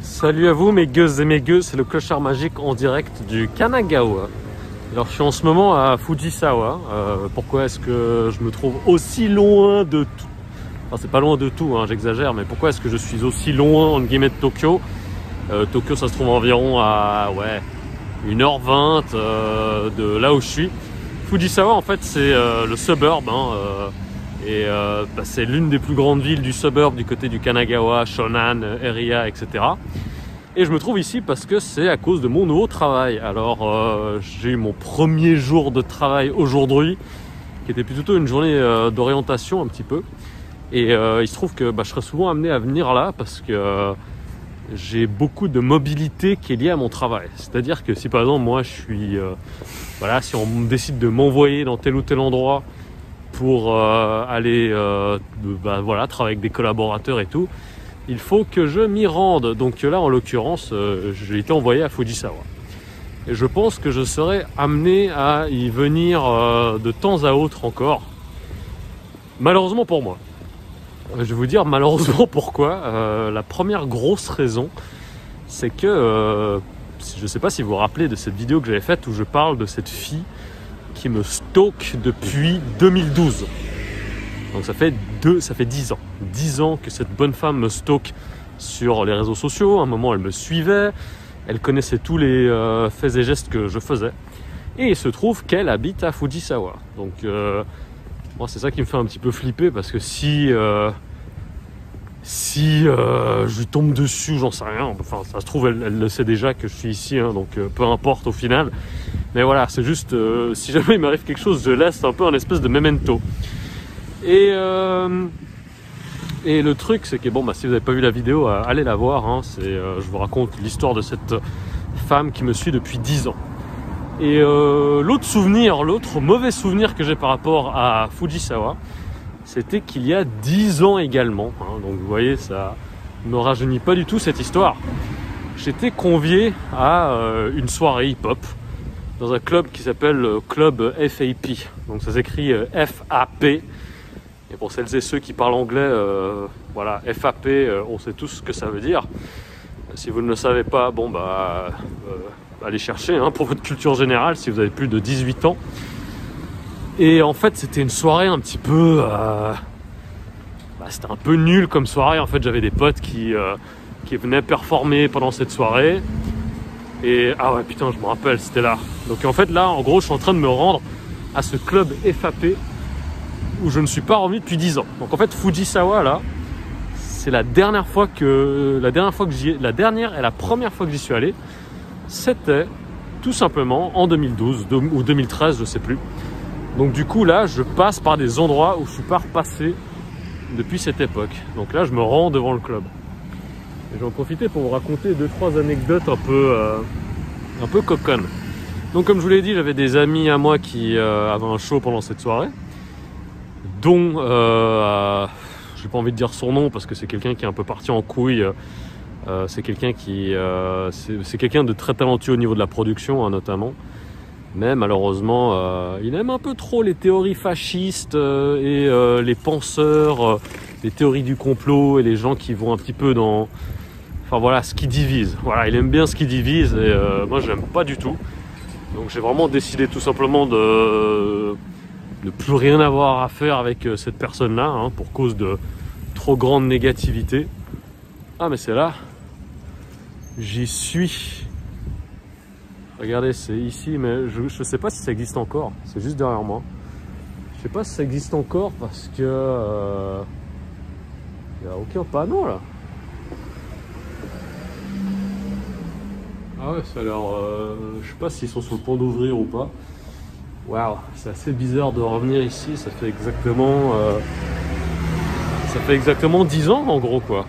Salut à vous mes gueuses et mes gueux, c'est le clochard magique en direct du Kanagawa. Alors je suis en ce moment à Fujisawa. Pourquoi est-ce que je me trouve aussi loin de tout? Enfin c'est pas loin de tout, hein, j'exagère, mais pourquoi est-ce que je suis aussi loin en guillemets de Tokyo? Tokyo ça se trouve environ à 1h20 de là où je suis. Fujisawa en fait c'est le suburb, c'est l'une des plus grandes villes du suburb du côté du Kanagawa, Shonan, area, etc. Et je me trouve ici parce que c'est à cause de mon nouveau travail. Alors j'ai eu mon premier jour de travail aujourd'hui, qui était plutôt une journée d'orientation un petit peu. Et il se trouve que je serai souvent amené à venir là parce que j'ai beaucoup de mobilité qui est liée à mon travail. C'est-à-dire que si par exemple moi je suis, si on décide de m'envoyer dans tel ou tel endroit pour aller travailler avec des collaborateurs et tout, il faut que je m'y rende. Donc là en l'occurrence j'ai été envoyé à Fujisawa et je pense que je serai amené à y venir de temps à autre encore, malheureusement pour moi. Je vais vous dire malheureusement pourquoi. La première grosse raison, c'est que je ne sais pas si vous vous rappelez de cette vidéo que j'avais faite où je parle de cette fille qui me stalk depuis 2012. Donc ça fait 10 ans. 10 ans que cette bonne femme me stalk sur les réseaux sociaux. À un moment, elle me suivait. Elle connaissait tous les faits et gestes que je faisais. Et il se trouve qu'elle habite à Fujisawa. Donc moi, c'est ça qui me fait un petit peu flipper parce que si je lui tombe dessus, j'en sais rien. Enfin, ça se trouve, elle le sait déjà que je suis ici, hein, donc peu importe au final. Mais voilà, c'est juste, si jamais il m'arrive quelque chose, je laisse un peu un espèce de memento. Et le truc, c'est que si vous n'avez pas vu la vidéo, allez la voir. Hein, je vous raconte l'histoire de cette femme qui me suit depuis 10 ans. Et l'autre mauvais souvenir que j'ai par rapport à Fujisawa, c'était qu'il y a 10 ans également. Hein, donc vous voyez, ça ne rajeunit pas du tout cette histoire. J'étais convié à une soirée hip-hop dans un club qui s'appelle le club FAP. Donc ça s'écrit FAP. Et pour celles et ceux qui parlent anglais, FAP, on sait tous ce que ça veut dire. Si vous ne le savez pas, allez chercher hein, pour votre culture générale si vous avez plus de 18 ans. Et en fait, c'était une soirée un petit peu... c'était un peu nul comme soirée. En fait, j'avais des potes qui venaient performer pendant cette soirée. Et je me rappelle, c'était là. Donc en fait là, en gros, je suis en train de me rendre à ce club FAP où je ne suis pas revenu depuis 10 ans. Donc en fait, Fujisawa là, c'est la dernière et la première fois que j'y suis allé, c'était tout simplement en 2012 ou 2013, je sais plus. Donc du coup là, je passe par des endroits où je suis pas repassé depuis cette époque. Donc là, je me rends devant le club. Et j'en profiter pour vous raconter 2-3 anecdotes un peu coconnes. Donc comme je vous l'ai dit, j'avais des amis à moi qui avaient un show pendant cette soirée, dont j'ai pas envie de dire son nom parce que c'est quelqu'un qui est un peu parti en couille. C'est quelqu'un c'est quelqu'un de très talentueux au niveau de la production hein, notamment. Mais malheureusement, il aime un peu trop les théories fascistes et les penseurs, les théories du complot et les gens qui vont un petit peu dans... ce qui divise. Voilà, il aime bien ce qui divise et moi, je l'aime pas du tout. Donc, j'ai vraiment décidé tout simplement de ne plus rien avoir à faire avec cette personne-là hein, pour cause de trop grande négativité. Ah, mais c'est là. J'y suis. Regardez, c'est ici, mais je ne sais pas si ça existe encore. C'est juste derrière moi. Je sais pas si ça existe encore parce que il n'y a aucun panneau là. Ah ouais, ça a l'air... je sais pas s'ils sont sur le point d'ouvrir ou pas. Waouh, c'est assez bizarre de revenir ici. Ça fait exactement 10 ans en gros quoi.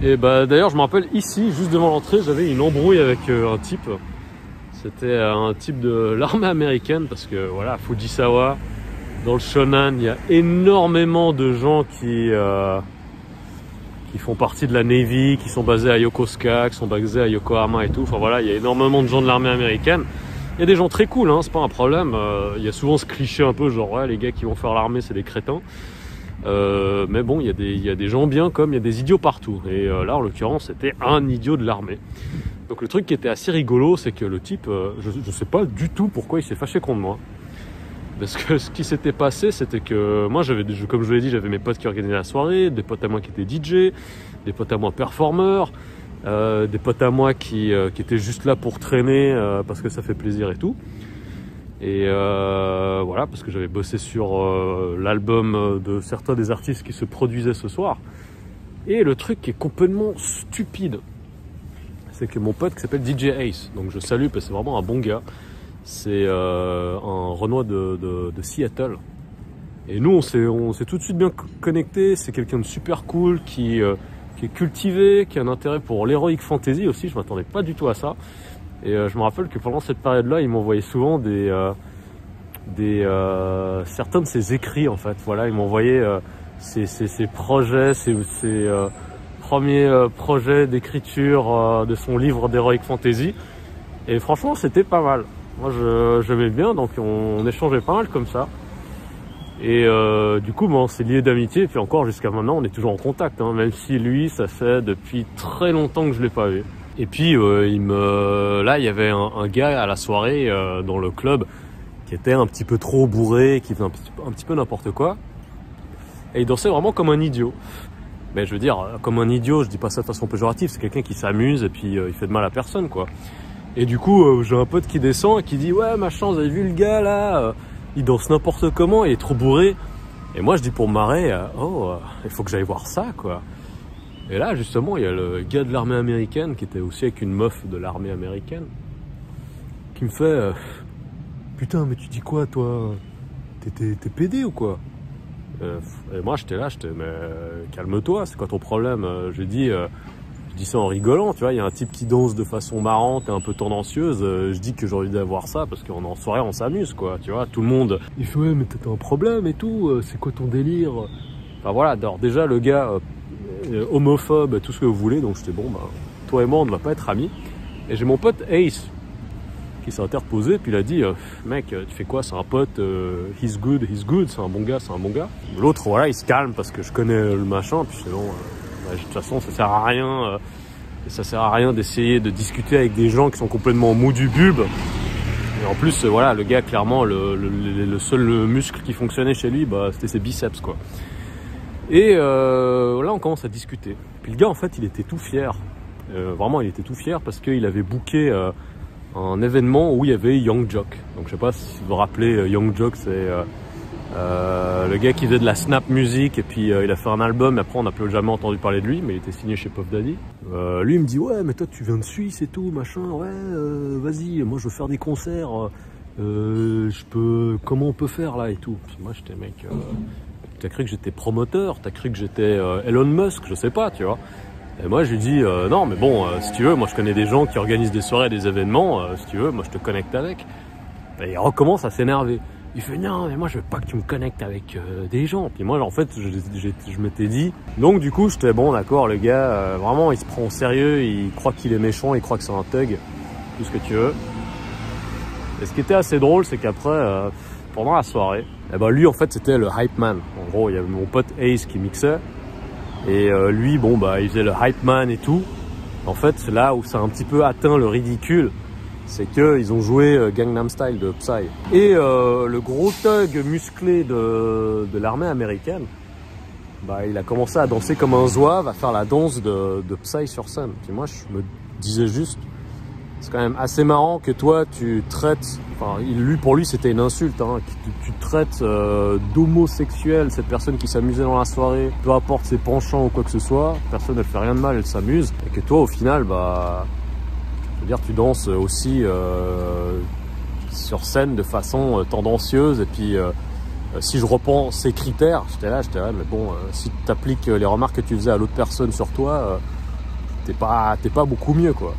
Et d'ailleurs je me rappelle ici, juste devant l'entrée, j'avais une embrouille avec un type. C'était un type de l'armée américaine parce que voilà, à Fujisawa, dans le Shonan, il y a énormément de gens qui font partie de la Navy, qui sont basés à Yokosuka, qui sont basés à Yokohama et tout. Enfin voilà, il y a énormément de gens de l'armée américaine. Il y a des gens très cool, hein, c'est pas un problème. Il y a souvent ce cliché un peu genre ouais, les gars qui vont faire l'armée c'est des crétins. Mais bon, il y a des gens bien comme il y a des idiots partout. Et là, en l'occurrence, c'était un idiot de l'armée. Donc le truc qui était assez rigolo, c'est que le type, je sais pas du tout pourquoi il s'est fâché contre moi. Parce que ce qui s'était passé, c'était que moi, comme je vous l'ai dit, j'avais mes potes qui organisaient la soirée, des potes à moi qui étaient DJ, des potes à moi performeurs, des potes à moi qui étaient juste là pour traîner parce que ça fait plaisir et tout. Et voilà, parce que j'avais bossé sur l'album de certains des artistes qui se produisaient ce soir. Et le truc qui est complètement stupide, c'est que mon pote qui s'appelle DJ Ace, donc je salue parce que c'est vraiment un bon gars, c'est un Renois de Seattle. Et nous, on s'est tout de suite bien connectés. C'est quelqu'un de super cool qui est cultivé, qui a un intérêt pour l'heroic fantasy aussi. Je m'attendais pas du tout à ça. Et je me rappelle que pendant cette période-là, il m'envoyait souvent certains de ses écrits en fait. Voilà, il m'envoyait ses projets, ses premiers projets d'écriture de son livre d'heroic fantasy. Et franchement, c'était pas mal. Moi, j'aimais bien, donc on échangeait pas mal comme ça. Et du coup, on s'est liés d'amitié. Et puis encore, jusqu'à maintenant, on est toujours en contact. Hein, même si lui, ça fait depuis très longtemps que je l'ai pas vu. Et puis, là, il y avait un gars à la soirée dans le club qui était un petit peu trop bourré, qui faisait un petit peu n'importe quoi. Et il dansait vraiment comme un idiot. Mais je veux dire, comme un idiot, je dis pas ça de façon péjorative, c'est quelqu'un qui s'amuse et puis il fait de mal à personne, quoi. Et du coup, j'ai un pote qui descend et qui dit « Ouais, machin, vous avez vu le gars, là il danse n'importe comment, il est trop bourré. » Et moi, je dis pour me marrer « Oh, il faut que j'aille voir ça, quoi. » Et là, justement, il y a le gars de l'armée américaine, qui était aussi avec une meuf de l'armée américaine, qui me fait Putain, mais tu dis quoi, toi? T'es pédé ou quoi? Et moi, j'étais là, mais calme-toi, c'est quoi ton problème? Je dis ça en rigolant, tu vois, il y a un type qui danse de façon marrante et un peu tendancieuse, je dis que j'ai envie d'avoir ça parce qu'en soirée, on s'amuse, quoi, tu vois, tout le monde. Il fait, ouais, mais t'as un problème et tout, c'est quoi ton délire? Enfin voilà, alors déjà, le gars... homophobe, tout ce que vous voulez, donc j'étais bon, bah, toi et moi on ne va pas être amis. Et j'ai mon pote Ace qui s'est interposé, puis il a dit mec, tu fais quoi? C'est un pote, he's good, c'est un bon gars, c'est un bon gars. L'autre, voilà, il se calme parce que je connais le machin, puis c'est bon, de toute façon ça sert à rien d'essayer de discuter avec des gens qui sont complètement mous du bulbe. Et en plus, voilà, le gars, clairement, le seul muscle qui fonctionnait chez lui, bah, c'était ses biceps, quoi. Et là, on commence à discuter. Puis le gars, en fait, il était tout fier. Vraiment, il était tout fier parce qu'il avait booké un événement où il y avait Young Jock. Donc, je sais pas si vous vous rappelez, Young Jock, c'est le gars qui faisait de la snap music. Et puis, il a fait un album. Et après, on n'a plus jamais entendu parler de lui, mais il était signé chez Puff Daddy. Lui, il me dit, ouais, mais toi, tu viens de Suisse et tout, machin. Ouais, vas-y, moi, je veux faire des concerts. Comment on peut faire là et tout. Puis moi, j'étais mec... T'as cru que j'étais promoteur, t'as cru que j'étais Elon Musk, je sais pas, tu vois. Et moi, je lui dis, non, mais bon, si tu veux, moi, je connais des gens qui organisent des soirées, des événements, si tu veux, moi, je te connecte avec. Et il recommence à s'énerver. Il fait, non, mais moi, je veux pas que tu me connectes avec des gens. Puis moi, en fait, je m'étais dit... Donc, du coup, j'étais, bon, d'accord, le gars, vraiment, il se prend au sérieux, il croit qu'il est méchant, il croit que c'est un thug, tout ce que tu veux. Et ce qui était assez drôle, c'est qu'après... pendant la soirée, eh ben lui en fait c'était le hype man. En gros, il y avait mon pote Ace qui mixait et lui bon bah il faisait le hype man et tout. En fait, c'est là où ça a un petit peu atteint le ridicule, c'est que ils ont joué Gangnam Style de Psy. Et le gros thug musclé de l'armée américaine, bah il a commencé à danser comme un zouave, à faire la danse de Psy sur scène. Puis moi je me disais juste, c'est quand même assez marrant que toi tu traites, enfin pour lui c'était une insulte, hein, que tu traites d'homosexuel cette personne qui s'amusait dans la soirée, peu importe ses penchants ou quoi que ce soit, personne ne fait rien de mal, elle s'amuse, et que toi au final, bah, je veux dire, tu danses aussi sur scène de façon tendancieuse, et puis si je reprends ces critères, j'étais là, mais bon, si tu appliques les remarques que tu faisais à l'autre personne sur toi, t'es pas beaucoup mieux, quoi.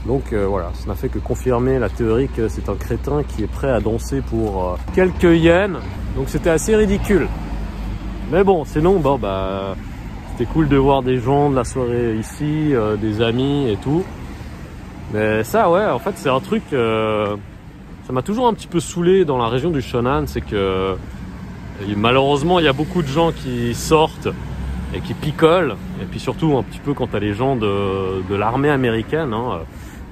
Donc voilà, ça n'a fait que confirmer la théorie que c'est un crétin qui est prêt à danser pour quelques yens. Donc c'était assez ridicule. Mais bon, sinon, bon, bah, c'était cool de voir des gens de la soirée ici, des amis et tout. Mais ça, ouais, en fait, c'est un truc... ça m'a toujours un petit peu saoulé dans la région du Shonan, c'est que Et malheureusement, il y a beaucoup de gens qui sortent et qui picolent. Et puis surtout, un petit peu quand tu as les gens de l'armée américaine, hein,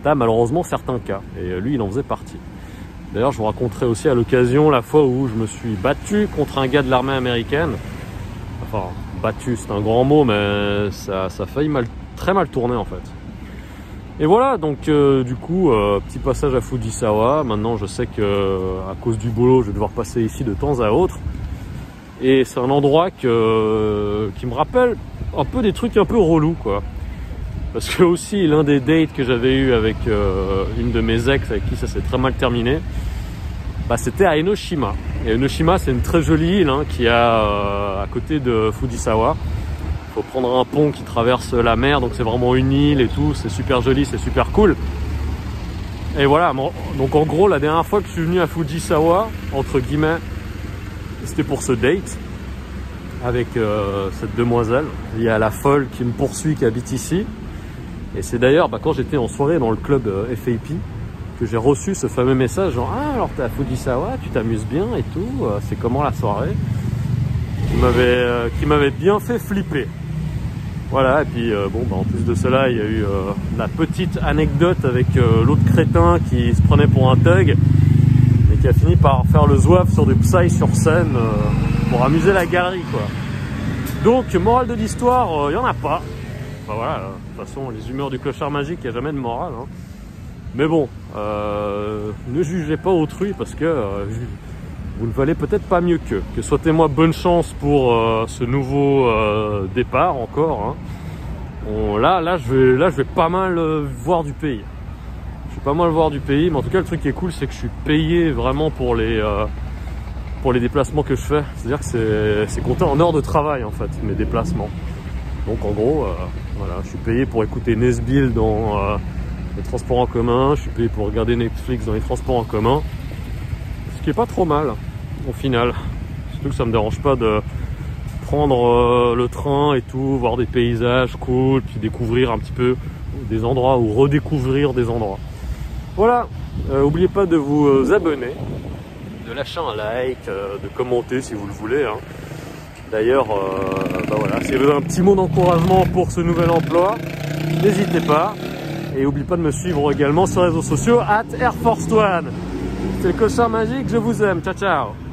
tu as malheureusement certains cas. Et lui, il en faisait partie. D'ailleurs, je vous raconterai aussi à l'occasion la fois où je me suis battu contre un gars de l'armée américaine. Enfin, battu, c'est un grand mot, mais ça a failli très mal tourner en fait. Et voilà, donc du coup, petit passage à Fujisawa. Maintenant, je sais que à cause du boulot, je vais devoir passer ici de temps à autre. Et c'est un endroit qui me rappelle un peu des trucs un peu relous, quoi. Parce que aussi, l'un des dates que j'avais eu avec une de mes ex, avec qui ça s'est très mal terminé, bah, c'était à Enoshima. Et Enoshima, c'est une très jolie île hein, qui est à côté de Fujisawa. Il faut prendre un pont qui traverse la mer, donc c'est vraiment une île et tout. C'est super joli, c'est super cool. Et voilà, donc en gros, la dernière fois que je suis venu à Fujisawa, entre guillemets, c'était pour ce date avec cette demoiselle. Il y a la folle qui me poursuit, qui habite ici. Et c'est d'ailleurs quand j'étais en soirée dans le club FAP que j'ai reçu ce fameux message genre « Ah alors t'es à Fujisawa, tu t'amuses bien et tout, c'est comment la soirée ?» qui m'avait bien fait flipper. Voilà, et puis en plus de cela, il y a eu la petite anecdote avec l'autre crétin qui se prenait pour un thug et qui a fini par faire le zouave sur du Psy sur scène pour amuser la galerie, quoi. Donc, morale de l'histoire, il n'y en a pas. Enfin voilà, de toute façon, les humeurs du clochard magique, il n'y a jamais de morale. Hein. Mais bon, ne jugez pas autrui parce que vous ne valez peut-être pas mieux qu'eux. Que souhaitez-moi bonne chance pour ce nouveau départ encore. Hein. Là, je vais pas mal voir du pays. Je vais pas mal voir du pays, mais en tout cas, le truc qui est cool, c'est que je suis payé vraiment pour les déplacements que je fais. C'est-à-dire que c'est compté en heures de travail en fait, mes déplacements. Donc en gros, voilà, je suis payé pour écouter Nesbill dans les transports en commun, je suis payé pour regarder Netflix dans les transports en commun, ce qui est pas trop mal au final. Surtout que ça me dérange pas de prendre le train et tout, voir des paysages cool, puis découvrir un petit peu des endroits ou redécouvrir des endroits. Voilà, n'oubliez pas de vous abonner, de lâcher un like, de commenter si vous le voulez. Hein. D'ailleurs, voilà, si vous avez un petit mot d'encouragement pour ce nouvel emploi, n'hésitez pas. Et n'oubliez pas de me suivre également sur les réseaux sociaux @AirForce1. C'est le clochard magique, je vous aime. Ciao, ciao.